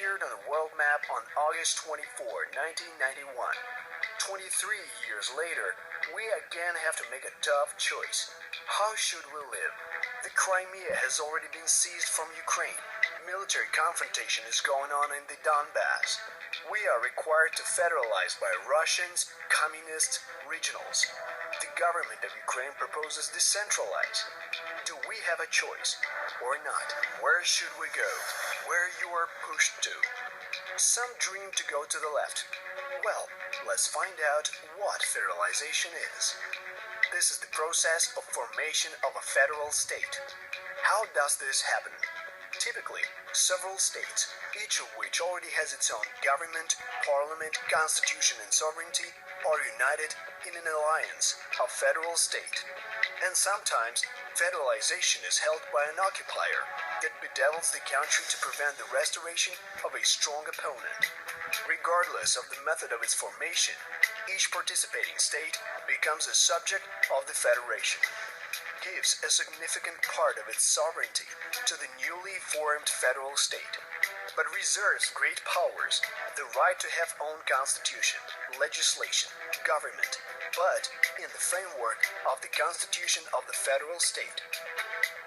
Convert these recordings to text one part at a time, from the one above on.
appeared on the world map on August 24, 1991. 23 years later, we again have to make a tough choice. How should we live? The Crimea has already been seized from Ukraine. Military confrontation is going on in the Donbass. We are required to federalize by Russians, communists, regionals. The government of Ukraine proposes decentralize. Do we have a choice or not? Where should we go? Where you are pushed to? Some dream to go to the left. Well, let's find out what federalization is. This is the process of formation of a federal state. How does this happen? Typically, several states, each of which already has its own government, parliament, constitution, and sovereignty, are united in an alliance, a federal state. And sometimes, federalization is held by an occupier that bedevils the country to prevent the restoration of a strong opponent. Regardless of the method of its formation, each participating state becomes a subject of the federation, gives a significant part of its sovereignty to the newly formed federal state, but reserves great powers, the right to have own constitution, legislation, government, but in the framework of the constitution of the federal state.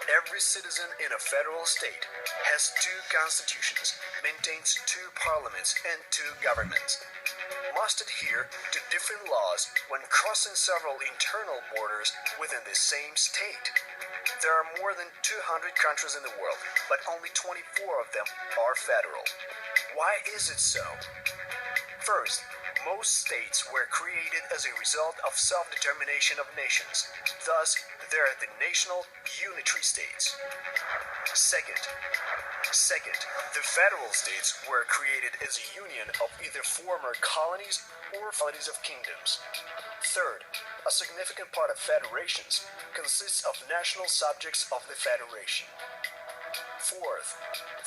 Every citizen in a federal state has two constitutions, maintains two parliaments and two governments, must adhere to different laws when crossing several internal borders within the same state. There are more than 200 countries in the world, but only 24 of them are federal. Why is it so? First, most states were created as a result of self-determination of nations. Thus, they are the national unitary states. Second, the federal states were created as a union of either former colonies or families of kingdoms. Third, a significant part of federations consists of national subjects of the federation. Fourth,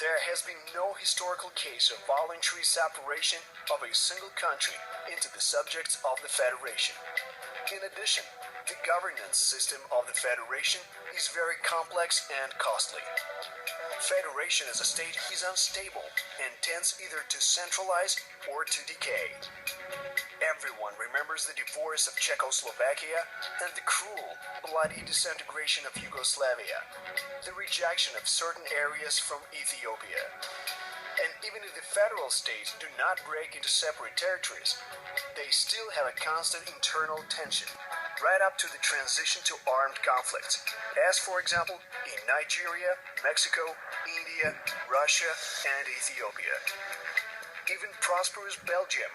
there has been no historical case of voluntary separation of a single country into the subjects of the federation. In addition, the governance system of the federation is very complex and costly. Federation as a state is unstable and tends either to centralize or to decay. Everyone remembers the divorce of Czechoslovakia and the cruel, bloody disintegration of Yugoslavia, the rejection of certain areas from Ethiopia. And even if the federal states do not break into separate territories, they still have a constant internal tension, right up to the transition to armed conflicts, as for example in Nigeria, Mexico, India, Russia, and Ethiopia. Even prosperous Belgium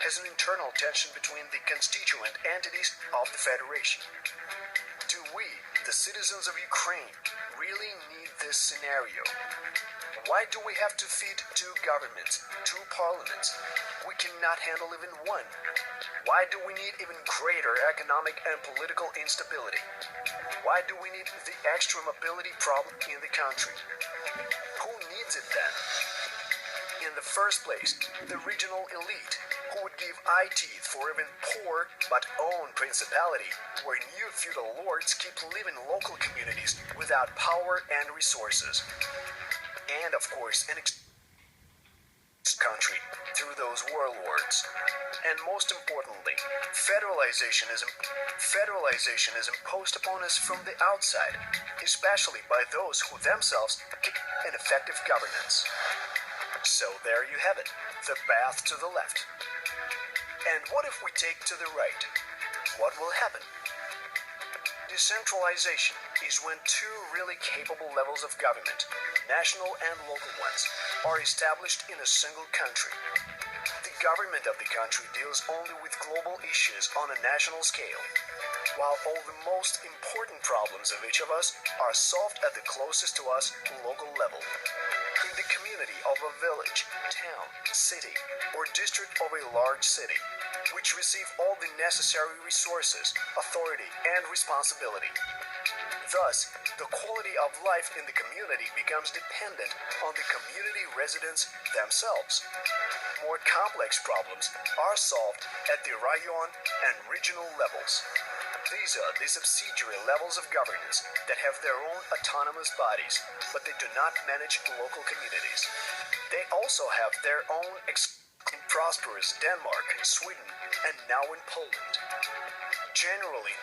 has an internal tension between the constituent entities of the federation. Do we, the citizens of Ukraine, really need this scenario? Why do we have to feed two governments, two parliaments? We cannot handle even one. Why do we need even greater economic and political instability? Why do we need the extra mobility problem in the country? Who needs it then? In the first place, the regional elite, who would give eye teeth for even poor but own principality, where new feudal lords keep living local communities without power and resources. And of course, an country through those warlords. And most importantly, federalization is imposed upon us from the outside, especially by those who themselves kick ineffective governance. So there you have it, the path to the left. And what if we take to the right? What will happen? Decentralization is when two really capable levels of government, national and local ones, are established in a single country. The government of the country deals only with global issues on a national scale, while all the most important problems of each of us are solved at the closest to us local level. In the community of a village, town, city, or district of a large city, which receive all the necessary resources, authority, and responsibility. Thus, the quality of life in the community becomes dependent on the community residents themselves. More complex problems are solved at the rayon and regional levels. These are the subsidiary levels of governance that have their own autonomous bodies, but they do not manage local communities. They also have their own prosperous Denmark, Sweden, and now in Poland. Generally,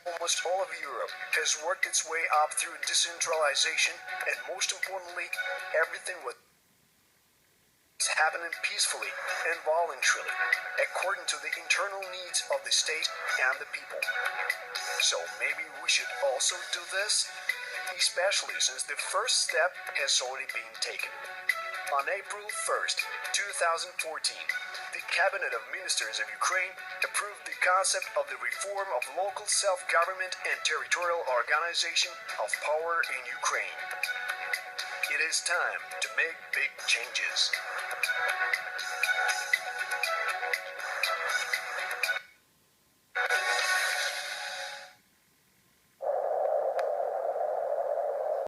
almost all of Europe has worked its way up through decentralization, and most importantly, everything was happening peacefully and voluntarily, according to the internal needs of the state and the people. So maybe we should also do this, especially since the first step has already been taken. On April 1st, 2014, the Cabinet of Ministers of Ukraine approved the concept of the reform of local self-government and territorial organization of power in Ukraine. It is time to make big changes.